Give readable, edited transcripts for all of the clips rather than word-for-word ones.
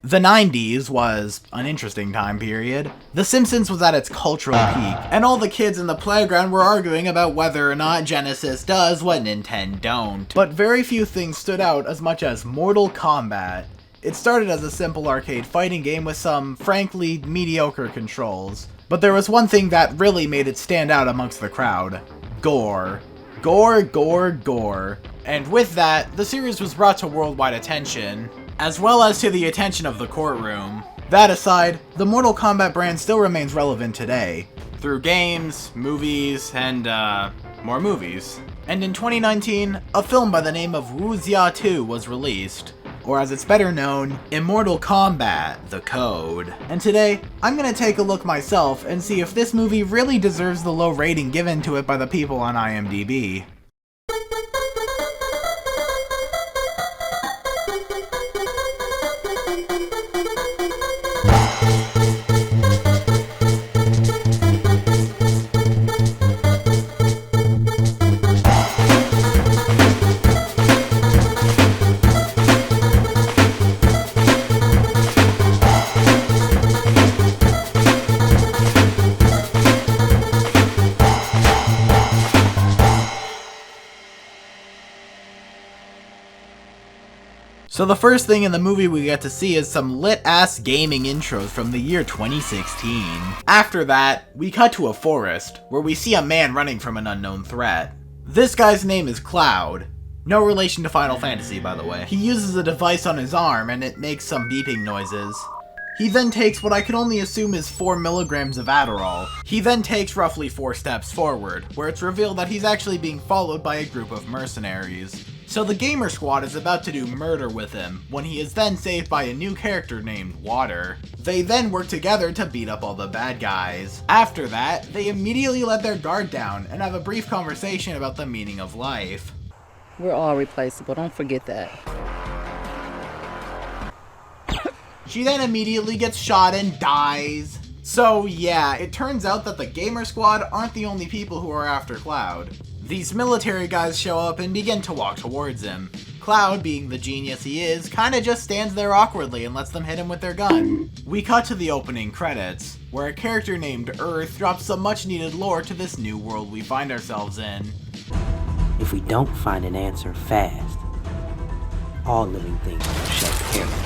The 90s was an interesting time period. The Simpsons was at its cultural peak, and all the kids in the playground were arguing about whether or not Genesis does what Nintendo don't. But very few things stood out as much as Mortal Kombat. It started as a simple arcade fighting game with some, frankly, mediocre controls. But there was one thing that really made it stand out amongst the crowd. Gore. Gore, gore, gore. And with that, the series was brought to worldwide attention, as well as to the attention of the courtroom. That aside, the Mortal Kombat brand still remains relevant today, through games, movies, and more movies. And in 2019, a film by the name of Wu Xia 2 was released, or as it's better known, Immortal Combat: The Code. And today, I'm gonna take a look myself and see if this movie really deserves the low rating given to it by the people on IMDb. So the first thing in the movie we get to see is some lit-ass gaming intros from the year 2016. After that, we cut to a forest, where we see a man running from an unknown threat. This guy's name is Cloud. No relation to Final Fantasy, by the way. He uses a device on his arm, and it makes some beeping noises. He then takes what I can only assume is 4 milligrams of Adderall. He then takes roughly 4 steps forward, where it's revealed that he's actually being followed by a group of mercenaries. So the Gamer Squad is about to do murder with him, when he is then saved by a new character named Water. They then work together to beat up all the bad guys. After that, they immediately let their guard down and have a brief conversation about the meaning of life. We're all replaceable, don't forget that. She then immediately gets shot and dies. So yeah, it turns out that the Gamer Squad aren't the only people who are after Cloud. These military guys show up and begin to walk towards him. Cloud, being the genius he is, kinda just stands there awkwardly and lets them hit him with their gun. We cut to the opening credits, where a character named Earth drops some much needed lore to this new world we find ourselves in. If we don't find an answer fast, all living things will shed carefully.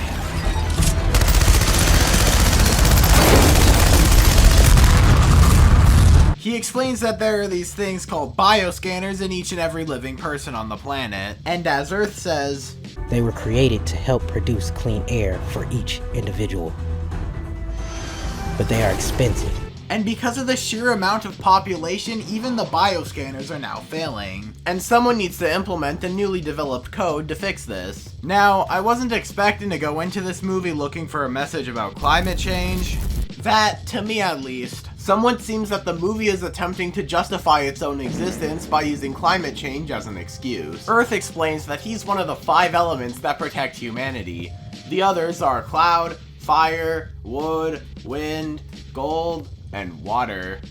He explains that there are these things called bioscanners in each and every living person on the planet, and as Earth says, they were created to help produce clean air for each individual, but they are expensive. And because of the sheer amount of population, even the bioscanners are now failing. And someone needs to implement the newly developed code to fix this. Now, I wasn't expecting to go into this movie looking for a message about climate change. That, to me at least, somewhat seems that the movie is attempting to justify its own existence by using climate change as an excuse. Earth explains that he's one of the 5 elements that protect humanity. The others are cloud, fire, wood, wind, gold, and water.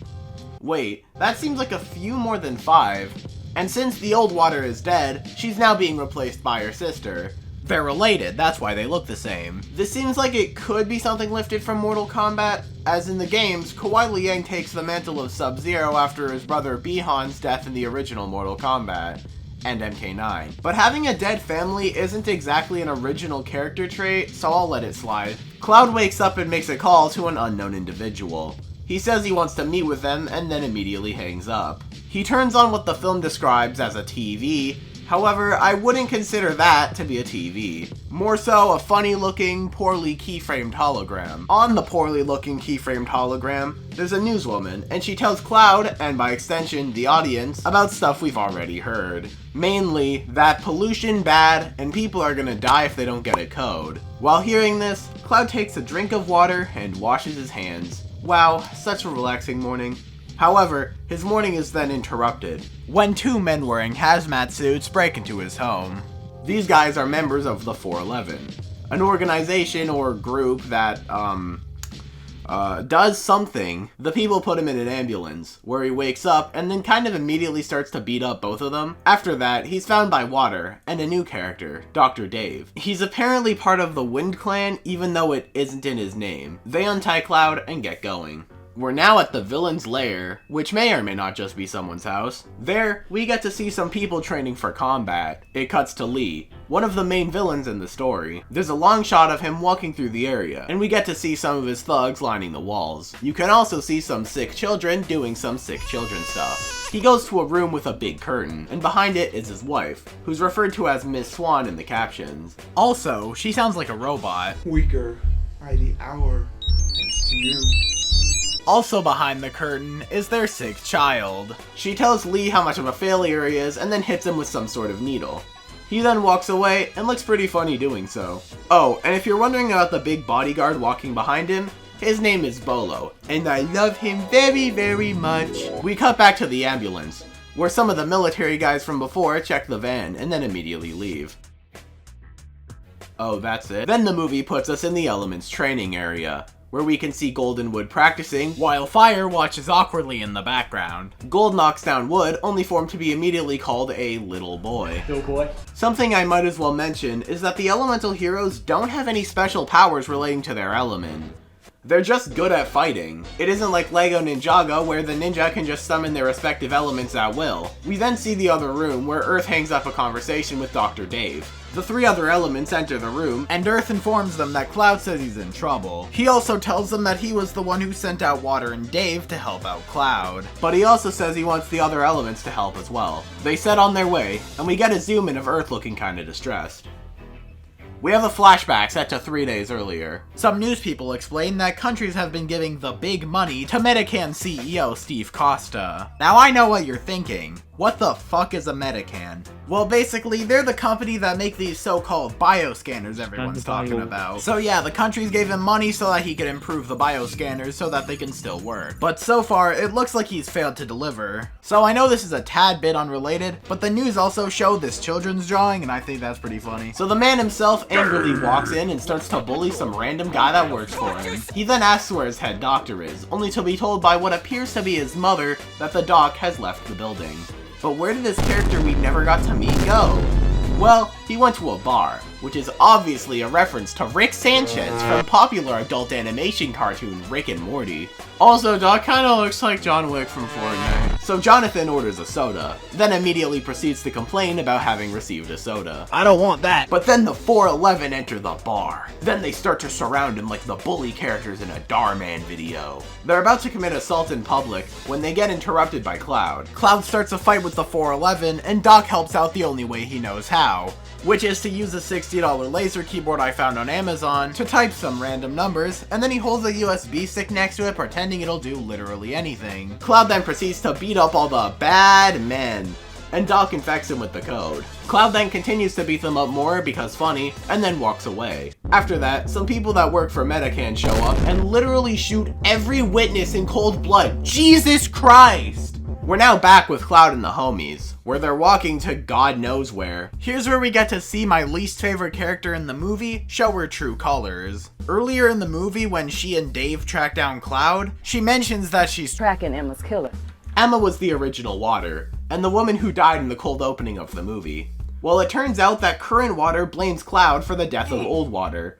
Wait, that seems like a few more than 5. And since the old Water is dead, she's now being replaced by her sister. They're related, that's why they look the same. This seems like it could be something lifted from Mortal Kombat, as in the games, Kuai Liang takes the mantle of Sub-Zero after his brother Bihan's death in the original Mortal Kombat, and MK9. But having a dead family isn't exactly an original character trait, so I'll let it slide. Cloud wakes up and makes a call to an unknown individual. He says he wants to meet with them, and then immediately hangs up. He turns on what the film describes as a TV. However, I wouldn't consider that to be a TV. More so a funny looking, poorly keyframed hologram. On the poorly looking keyframed hologram, there's a newswoman, and she tells Cloud, and by extension the audience, about stuff we've already heard. Mainly, that pollution bad, and people are gonna die if they don't get a code. While hearing this, Cloud takes a drink of water and washes his hands. Wow, such a relaxing morning. However, his morning is then interrupted when 2 men wearing hazmat suits break into his home. These guys are members of the 411, an organization or group that, does something, the people put him in an ambulance, where he wakes up and then kind of immediately starts to beat up both of them. After that, he's found by Water, and a new character, Dr. Dave. He's apparently part of the Wind Clan, even though it isn't in his name. They untie Cloud and get going. We're now at the villain's lair, which may or may not just be someone's house. There, we get to see some people training for combat. It cuts to Lee, one of the main villains in the story. There's a long shot of him walking through the area, and we get to see some of his thugs lining the walls. You can also see some sick children doing some sick children stuff. He goes to a room with a big curtain, and behind it is his wife, who's referred to as Miss Swan in the captions. Also, she sounds like a robot. Weaker by the hour, thanks to you. Also behind the curtain is their sick child. She tells Lee how much of a failure he is and then hits him with some sort of needle. He then walks away and looks pretty funny doing so. Oh, and if you're wondering about the big bodyguard walking behind him, his name is Bolo, and I love him very, very much. We cut back to the ambulance, where some of the military guys from before check the van and then immediately leave. Oh, that's it. Then the movie puts us in the Elements training area, where we can see Goldenwood practicing, while Fire watches awkwardly in the background. Gold knocks down Wood, only for him to be immediately called a little boy. Little boy. Something I might as well mention is that the elemental heroes don't have any special powers relating to their element. They're just good at fighting. It isn't like Lego Ninjago, where the ninja can just summon their respective elements at will. We then see the other room, where Earth hangs up a conversation with Dr. Dave. The three other elements enter the room, and Earth informs them that Cloud says he's in trouble. He also tells them that he was the one who sent out Water and Dave to help out Cloud. But he also says he wants the other elements to help as well. They set on their way, and we get a zoom in of Earth looking kinda distressed. We have a flashback set to 3 days earlier. Some news people explain that countries have been giving the big money to Medican CEO Steve Costa. Now I know what you're thinking. What the fuck is a Medican? Well, basically, they're the company that make these so-called bioscanners everyone's talking about. So yeah, the countries gave him money so that he could improve the bioscanners so that they can still work. But so far, it looks like he's failed to deliver. So I know this is a tad bit unrelated, but the news also showed this children's drawing, and I think that's pretty funny. So the man himself angrily walks in and starts to bully some random guy that works for him. He then asks where his head doctor is, only to be told by what appears to be his mother that the doc has left the building. But where did this character we never got to meet go? Well, he went to a bar, which is obviously a reference to Rick Sanchez from popular adult animation cartoon Rick and Morty. Also, Doc kinda looks like John Wick from Fortnite. So Jonathan orders a soda, then immediately proceeds to complain about having received a soda. I don't want that. But then the 411 enter the bar. Then they start to surround him like the bully characters in a Darman video. They're about to commit assault in public when they get interrupted by Cloud. Cloud starts a fight with the 411 and Doc helps out the only way he knows how, which is to use a $60 laser keyboard I found on Amazon to type some random numbers, and then he holds a USB stick next to it pretending it'll do literally anything. Cloud then proceeds to beat up all the bad men, and Doc infects him with the code. Cloud then continues to beat them up more because funny, and then walks away. After that, some people that work for Medican show up and literally shoot every witness in cold blood. Jesus Christ! We're now back with Cloud and the homies, where they're walking to God knows where. Here's where we get to see my least favorite character in the movie show her true colors. Earlier in the movie, when she and Dave track down Cloud, she mentions that she's Tracking Emma's killer. Emma was the original Water, and the woman who died in the cold opening of the movie. Well, it turns out that current Water blames Cloud for the death of old Water,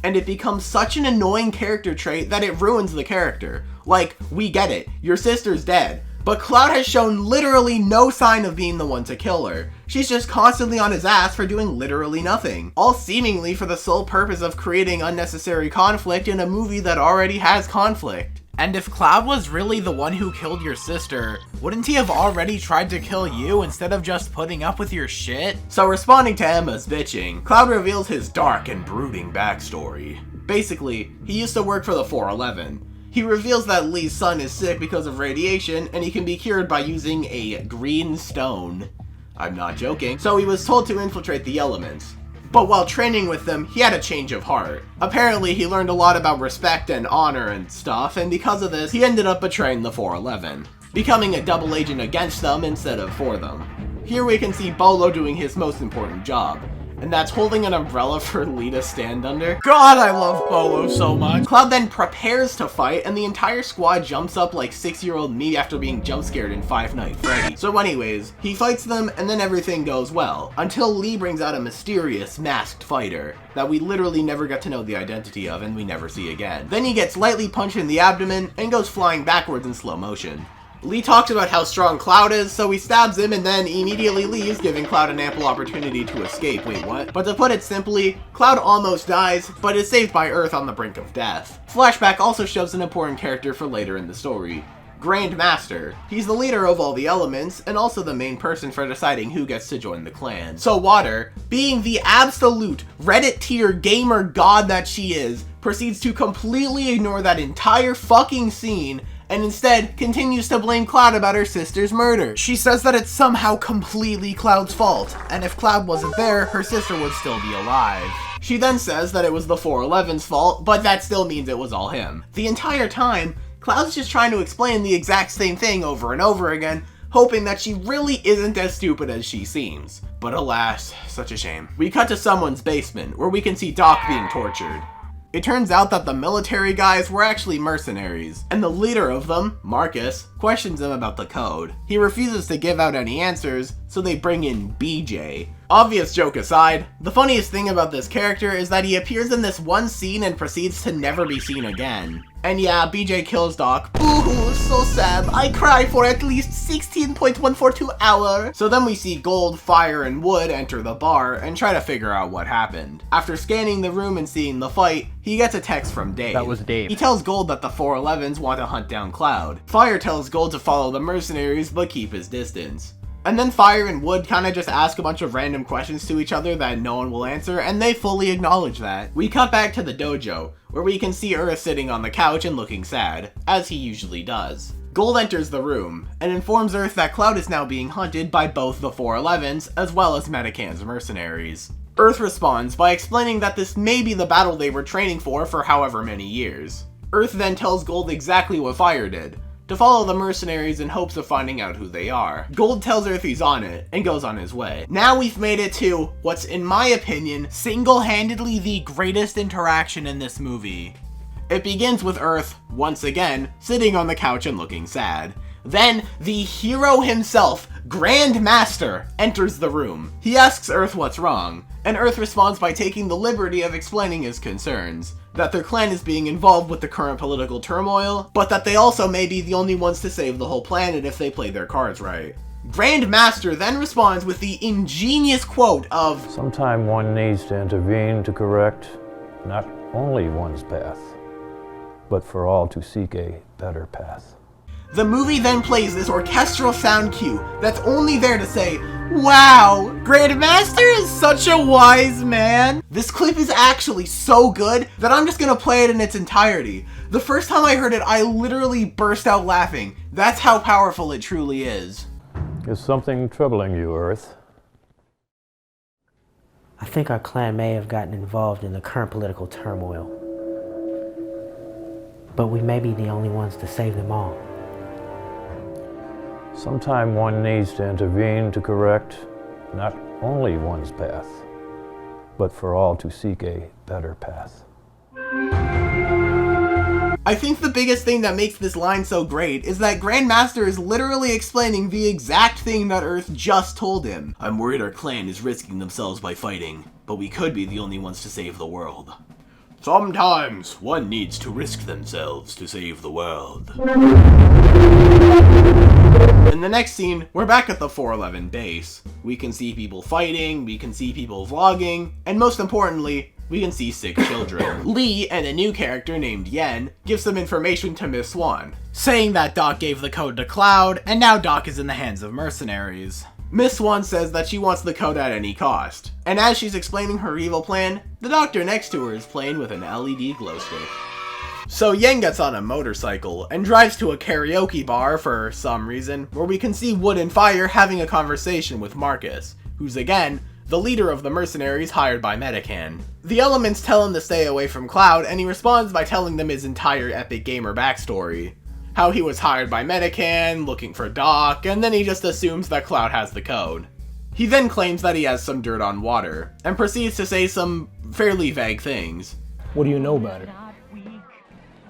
and it becomes such an annoying character trait that it ruins the character. Like, we get it, your sister's dead, but Cloud has shown literally no sign of being the one to kill her. She's just constantly on his ass for doing literally nothing, all seemingly for the sole purpose of creating unnecessary conflict in a movie that already has conflict. And if Cloud was really the one who killed your sister, wouldn't he have already tried to kill you instead of just putting up with your shit? So responding to Emma's bitching, Cloud reveals his dark and brooding backstory. Basically, he used to work for the 411. He reveals that Lee's son is sick because of radiation, and he can be cured by using a green stone. I'm not joking. So he was told to infiltrate the elements. But while training with them, he had a change of heart. Apparently, he learned a lot about respect and honor and stuff, and because of this, he ended up betraying the 411, becoming a double agent against them instead of for them. Here we can see Bolo doing his most important job, and that's holding an umbrella for Lee to stand under. God, I love Bolo so much. Cloud then prepares to fight, and the entire squad jumps up like 6-year-old me after being jump scared in Five Nights at Freddy's. So anyways, he fights them, and then everything goes well, until Lee brings out a mysterious masked fighter that we literally never get to know the identity of and we never see again. Then he gets lightly punched in the abdomen and goes flying backwards in slow motion. Lee talks about how strong Cloud is, so he stabs him and then immediately leaves, giving Cloud an ample opportunity to escape. Wait, what? But to put it simply, Cloud almost dies, but is saved by Earth on the brink of death. Flashback also shows an important character for later in the story. Grand Master. He's the leader of all the elements, and also the main person for deciding who gets to join the clan. So Water, being the absolute Reddit tier gamer god that she is, proceeds to completely ignore that entire fucking scene and instead continues to blame Cloud about her sister's murder. She says that it's somehow completely Cloud's fault, and if Cloud wasn't there, her sister would still be alive. She then says that it was the 411's fault, but that still means it was all him. The entire time, Cloud's just trying to explain the exact same thing over and over again, hoping that she really isn't as stupid as she seems. But alas, such a shame. We cut to someone's basement, where we can see Doc being tortured. It turns out that the military guys were actually mercenaries, and the leader of them, Marcus, questions him about the code. He refuses to give out any answers, so they bring in BJ. Obvious joke aside, the funniest thing about this character is that he appears in this one scene and proceeds to never be seen again. And yeah, BJ kills Doc. Boo-hoo, so sad. I cry for at least 16.142 hours. So then we see Gold, Fire, and Wood enter the bar and try to figure out what happened. After scanning the room and seeing the fight, he gets a text from Dave. That was Dave. He tells Gold that the 411s want to hunt down Cloud. Fire tells Gold to follow the mercenaries but keep his distance. And then Fire and Wood kinda just ask a bunch of random questions to each other that no one will answer, and they fully acknowledge that. We cut back to the dojo, where we can see Earth sitting on the couch and looking sad, as he usually does. Gold enters the room, and informs Earth that Cloud is now being hunted by both the 411s, as well as Medican's mercenaries. Earth responds by explaining that this may be the battle they were training for however many years. Earth then tells Gold exactly what Fire did, to follow the mercenaries in hopes of finding out who they are. Gold tells Earth he's on it, and goes on his way. Now we've made it to what's, in my opinion, single-handedly the greatest interaction in this movie. It begins with Earth, once again, sitting on the couch and looking sad. Then, the hero himself, Grand Master, enters the room. He asks Earth what's wrong, and Earth responds by taking the liberty of explaining his concerns. That their clan is being involved with the current political turmoil, but that they also may be the only ones to save the whole planet if they play their cards right. Grand Master then responds with the ingenious quote of, "Sometime one needs to intervene to correct not only one's path, but for all to seek a better path." The movie then plays this orchestral sound cue that's only there to say, wow, Grandmaster is such a wise man. This clip is actually so good that I'm just gonna play it in its entirety. The first time I heard it, I literally burst out laughing. That's how powerful it truly is. Is something troubling you, Earth? I think our clan may have gotten involved in the current political turmoil, but we may be the only ones to save them all. Sometime one needs to intervene to correct not only one's path, but for all to seek a better path. I think the biggest thing that makes this line so great is that Grandmaster is literally explaining the exact thing that Earth just told him. I'm worried our clan is risking themselves by fighting, but we could be the only ones to save the world. Sometimes one needs to risk themselves to save the world. In the next scene, we're back at the 411 base. We can see people fighting, we can see people vlogging, and most importantly, we can see sick children. Lee and a new character named Yen give some information to Miss Swan, saying that Doc gave the code to Cloud, and now Doc is in the hands of mercenaries. Miss Swan says that she wants the code at any cost, and as she's explaining her evil plan, the doctor next to her is playing with an LED glow stick. So Yen gets on a motorcycle and drives to a karaoke bar for some reason, where we can see Wood and Fire having a conversation with Marcus, who's again, the leader of the mercenaries hired by Medican. The elements tell him to stay away from Cloud, and he responds by telling them his entire Epic Gamer backstory. How he was hired by Medican, looking for Doc, and then he just assumes that Cloud has the code. He then claims that he has some dirt on Water, and proceeds to say some fairly vague things. What do you know about her?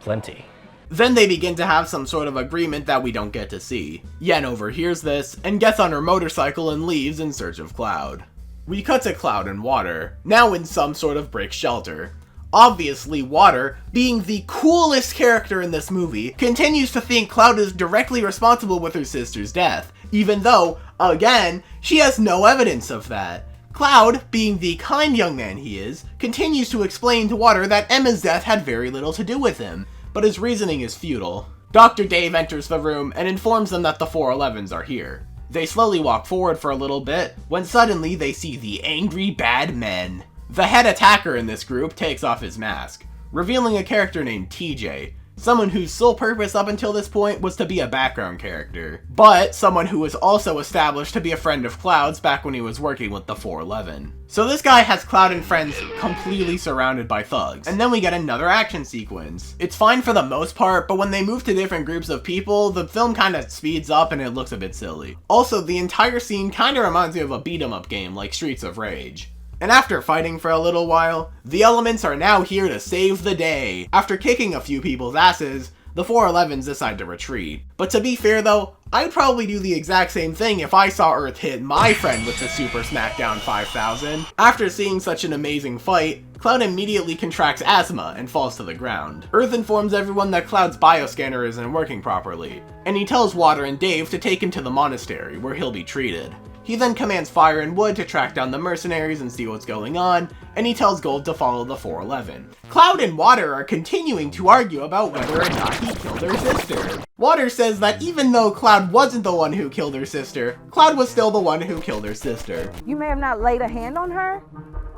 Plenty. Then they begin to have some sort of agreement that we don't get to see. Yen overhears this, and gets on her motorcycle and leaves in search of Cloud. We cut to Cloud and Water, now in some sort of brick shelter. Obviously, Water, being the coolest character in this movie, continues to think Cloud is directly responsible with her sister's death, even though, again, she has no evidence of that. Cloud, being the kind young man he is, continues to explain to Water that Emma's death had very little to do with him, but his reasoning is futile. Dr. Dave enters the room and informs them that the 411s are here. They slowly walk forward for a little bit, when suddenly they see the angry bad men. The head attacker in this group takes off his mask, revealing a character named TJ, someone whose sole purpose up until this point was to be a background character, but someone who was also established to be a friend of Cloud's back when he was working with the 411. So this guy has Cloud and friends completely surrounded by thugs, and then we get another action sequence. It's fine for the most part, but when they move to different groups of people, the film kinda speeds up and it looks a bit silly. Also, the entire scene kinda reminds me of a beat-em-up game like Streets of Rage. And after fighting for a little while, the elements are now here to save the day. After kicking a few people's asses, the 411s decide to retreat. But to be fair though, I'd probably do the exact same thing if I saw Earth hit my friend with the Super Smackdown 5000. After seeing such an amazing fight, Cloud immediately contracts asthma and falls to the ground. Earth informs everyone that Cloud's bioscanner isn't working properly, and he tells Water and Dave to take him to the monastery where he'll be treated. He then commands Fire and Wood to track down the mercenaries and see what's going on, and he tells Gold to follow the 411. Cloud and Water are continuing to argue about whether or not he killed her sister. Water says that even though Cloud wasn't the one who killed her sister, Cloud was still the one who killed her sister. You may have not laid a hand on her,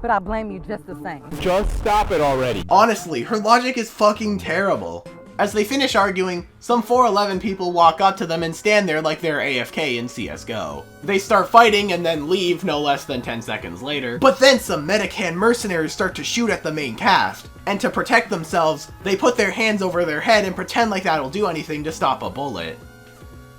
but I blame you just the same. Just stop it already. Honestly, her logic is fucking terrible. As they finish arguing, some 411 people walk up to them and stand there like they're AFK in CSGO. They start fighting and then leave no less than 10 seconds later. But then some Medican mercenaries start to shoot at the main cast, and to protect themselves, they put their hands over their head and pretend like that'll do anything to stop a bullet.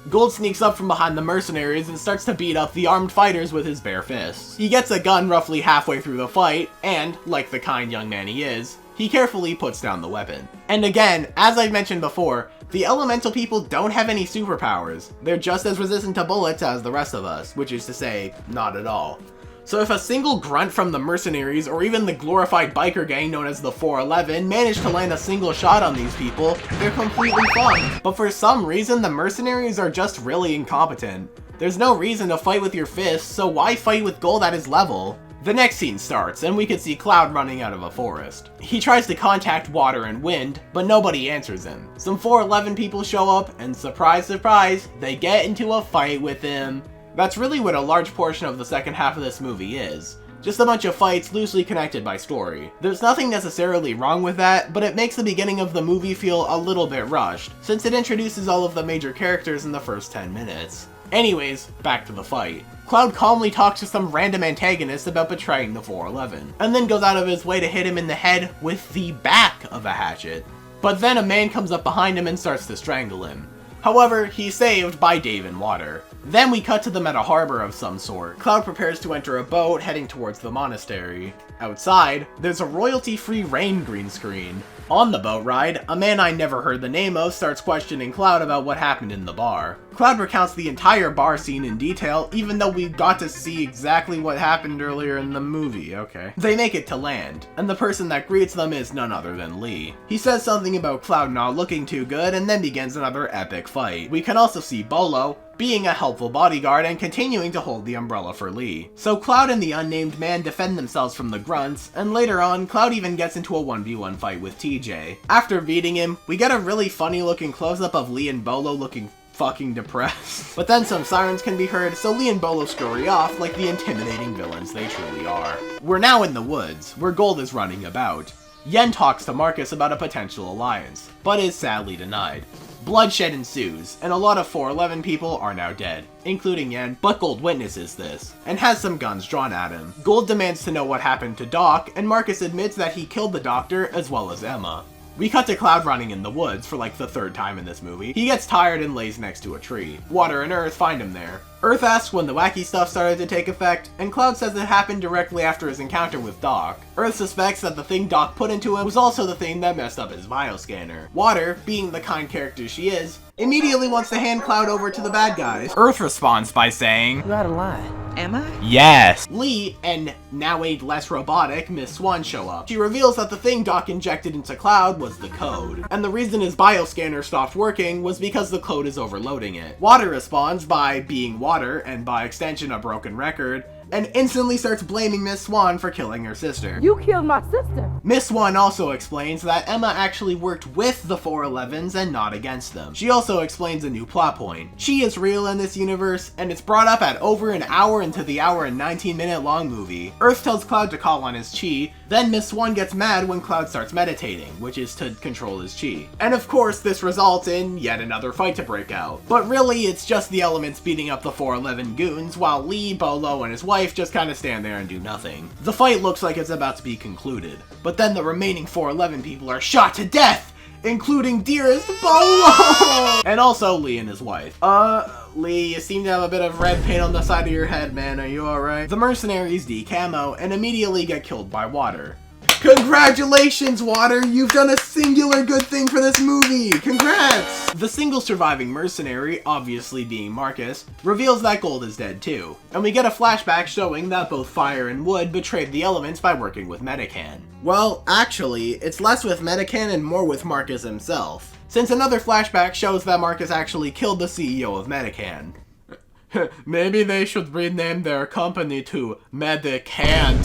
Gold sneaks up from behind the mercenaries and starts to beat up the armed fighters with his bare fists. He gets a gun roughly halfway through the fight, and, like the kind young man he is, he carefully puts down the weapon. And again, as I've mentioned before, the elemental people don't have any superpowers. They're just as resistant to bullets as the rest of us, which is to say, not at all. So if a single grunt from the mercenaries or even the glorified biker gang known as the 411 managed to land a single shot on these people, they're completely fine. But for some reason, the mercenaries are just really incompetent. There's no reason to fight with your fists, so why fight with Gold at his level? The next scene starts, and we can see Cloud running out of a forest. He tries to contact Water and Wind, but nobody answers him. Some 411 people show up, and surprise, surprise, they get into a fight with him. That's really what a large portion of the second half of this movie is. Just a bunch of fights loosely connected by story. There's nothing necessarily wrong with that, but it makes the beginning of the movie feel a little bit rushed, since it introduces all of the major characters in the first 10 minutes. Anyways, back to the fight. Cloud calmly talks to some random antagonist about betraying the 411, and then goes out of his way to hit him in the head with the back of a hatchet. But then a man comes up behind him and starts to strangle him. However, he's saved by Dave and Water. Then we cut to them at a harbor of some sort. Cloud prepares to enter a boat heading towards the monastery. Outside, there's a royalty-free rain green screen. On the boat ride, a man I never heard the name of starts questioning Cloud about what happened in the bar. Cloud recounts the entire bar scene in detail, even though we got to see exactly what happened earlier in the movie, okay. They make it to land, and the person that greets them is none other than Lee. He says something about Cloud not looking too good, and then begins another epic fight. We can also see Bolo being a helpful bodyguard and continuing to hold the umbrella for Lee. So Cloud and the unnamed man defend themselves from the grunts, and later on, Cloud even gets into a 1v1 fight with TJ. After beating him, we get a really funny looking close-up of Lee and Bolo looking fucking depressed. But then some sirens can be heard, so Lee and Bolo scurry off like the intimidating villains they truly are. We're now in the woods, where Gold is running about. Yen talks to Marcus about a potential alliance, but is sadly denied. Bloodshed ensues, and a lot of 411 people are now dead, including Yen, but Gold witnesses this, and has some guns drawn at him. Gold demands to know what happened to Doc, and Marcus admits that he killed the doctor as well as Emma. We cut to Cloud running in the woods for like the third time in this movie. He gets tired and lays next to a tree. Water and Earth find him there. Earth asks when the wacky stuff started to take effect, and Cloud says it happened directly after his encounter with Doc. Earth suspects that the thing Doc put into him was also the thing that messed up his bioscanner. Water, being the kind character she is, immediately wants to hand Cloud over to the bad guys. Earth responds by saying, You out of line. Am I? yes! Lee and now a less robotic Miss Swan show up. She reveals that the thing Doc injected into Cloud was the code, and the reason his bioscanner stopped working was because the code is overloading it. Water responds by being Water, and by extension a broken record, and instantly starts blaming Miss Swan for killing her sister. You killed my sister. Miss Swan also explains that Emma actually worked with the 411s and not against them. She also explains a new plot point. Chi is real in this universe, and it's brought up at over an hour into the hour and 19-minute long movie. Earth tells Cloud to call on his Chi, then Miss Swan gets mad when Cloud starts meditating, which is to control his Chi. And of course, this results in yet another fight to break out. But really, it's just the elements beating up the 411 goons, while Lee, Bolo, and his wife just kind of stand there and do nothing. The fight looks like it's about to be concluded, but then the remaining 411 people are shot to death, including dearest Bolo! And also Lee and his wife. Lee, you seem to have a bit of red paint on the side of your head, man. Are you alright? The mercenaries de-camo and immediately get killed by Water. Congratulations, Water! You've done a singular good thing for this movie! Congrats! The single surviving mercenary, obviously being Marcus, reveals that Gold is dead too. And we get a flashback showing that both Fire and Wood betrayed the elements by working with Medican. Well, actually, it's less with Medican and more with Marcus himself, since another flashback shows that Marcus actually killed the CEO of Medican. Maybe they should rename their company to Medicant.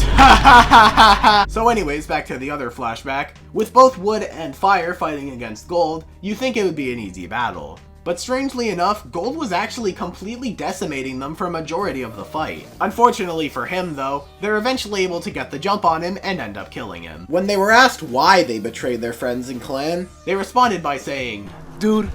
So anyways, back to the other flashback. With both Wood and Fire fighting against Gold, you think it would be an easy battle. But strangely enough, Gold was actually completely decimating them for a majority of the fight. Unfortunately for him though, they're eventually able to get the jump on him and end up killing him. When they were asked why they betrayed their friends and clan, they responded by saying, Dude,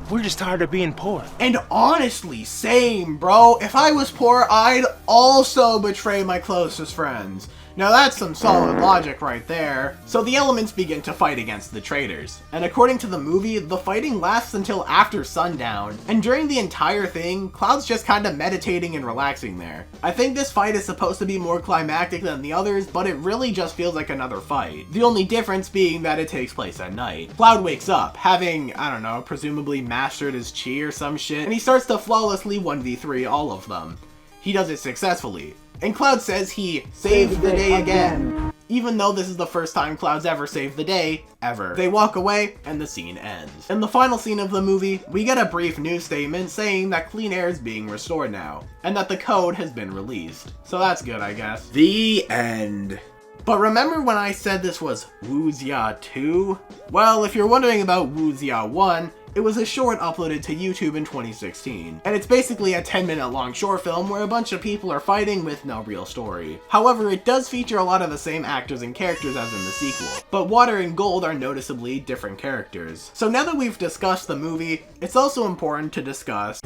we're just tired of being poor. and honestly, same, bro. If I was poor, I'd also betray my closest friends. Now that's some solid logic right there. So the elements begin to fight against the traitors. And according to the movie, the fighting lasts until after sundown. And during the entire thing, Cloud's just kind of meditating and relaxing there. I think this fight is supposed to be more climactic than the others, but it really just feels like another fight. The only difference being that it takes place at night. Cloud wakes up, having, I don't know, presumably mastered his chi or some shit, and he starts to flawlessly 1v3 all of them. He does it successfully. And Cloud says he saved the day again, even though this is the first time Cloud's ever saved the day, ever. They walk away, and the scene ends. In the final scene of the movie, we get a brief news statement saying that clean air is being restored now, and that the code has been released. So that's good, I guess. The end. But remember when I said this was Wu Xia 2? Well, if you're wondering about Wu Xia 1, it was a short uploaded to YouTube in 2016, and it's basically a 10-minute long short film where a bunch of people are fighting with no real story. However, it does feature a lot of the same actors and characters as in the sequel, but Water and Gold are noticeably different characters. So now that we've discussed the movie, it's also important to discuss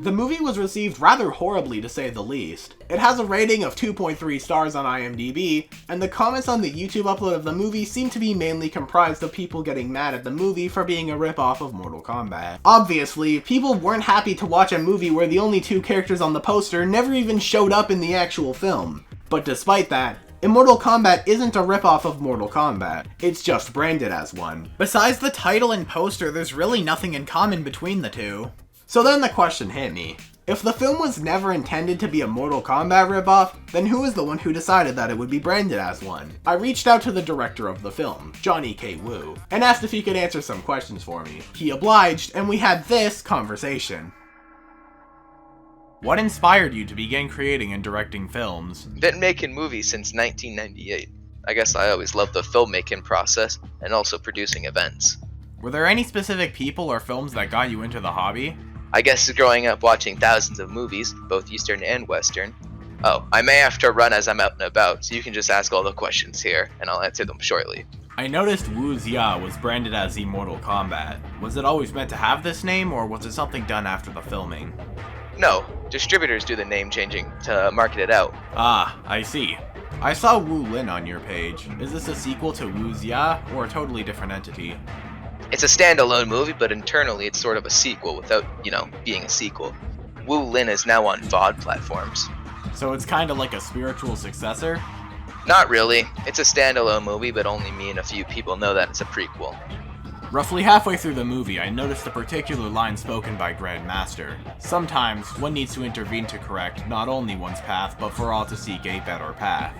the movie was received rather horribly to say the least. It has a rating of 2.3 stars on IMDb, and the comments on the YouTube upload of the movie seem to be mainly comprised of people getting mad at the movie for being a ripoff of Mortal Kombat. Obviously, people weren't happy to watch a movie where the only two characters on the poster never even showed up in the actual film. But despite that, Immortal Combat isn't a ripoff of Mortal Kombat, it's just branded as one. Besides the title and poster, there's really nothing in common between the two. So then the question hit me. If the film was never intended to be a Mortal Kombat ripoff, then who is the one who decided that it would be branded as one? I reached out to the director of the film, Johnny K. Wu, and asked if he could answer some questions for me. He obliged, and we had this conversation. What inspired you to begin creating and directing films? Been making movies since 1998. I guess I always loved the filmmaking process and also producing events. Were there any specific people or films that got you into the hobby? I guess growing up watching thousands of movies, both Eastern and Western. Oh, I may have to run as I'm out and about, so you can just ask all the questions here, and I'll answer them shortly. I noticed Wu Xia was branded as Immortal Combat. Was it always meant to have this name, or was it something done after the filming? No, distributors do the name changing to market it out. Ah, I see. I saw Wu Lin on your page. Is this a sequel to Wu Xia, or a totally different entity? It's a standalone movie, but internally it's sort of a sequel without, being a sequel. Wu Lin is now on VOD platforms. So it's kinda like a spiritual successor? Not really. It's a standalone movie, but only me and a few people know that it's a prequel. Roughly halfway through the movie, I noticed a particular line spoken by Grandmaster. Sometimes, one needs to intervene to correct not only one's path, but for all to seek a better path.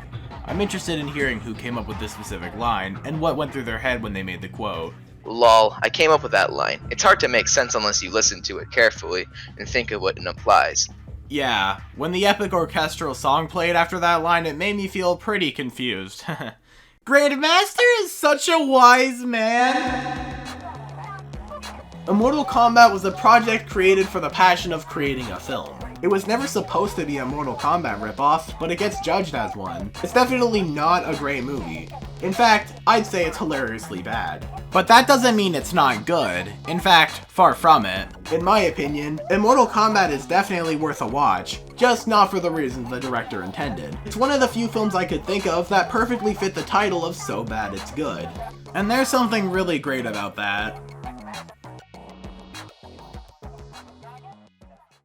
I'm interested in hearing who came up with this specific line, and what went through their head when they made the quote. Lol, I came up with that line. It's hard to make sense unless you listen to it carefully and think of what it implies. Yeah, when the epic orchestral song played after that line, it made me feel pretty confused. Grandmaster is such a wise man! Immortal Combat was a project created for the passion of creating a film. It was never supposed to be a Mortal Kombat ripoff, but it gets judged as one. It's definitely not a great movie. In fact, I'd say it's hilariously bad. But that doesn't mean it's not good. In fact, far from it. In my opinion, Immortal Kombat is definitely worth a watch, just not for the reasons the director intended. It's one of the few films I could think of that perfectly fit the title of so bad it's good. And there's something really great about that.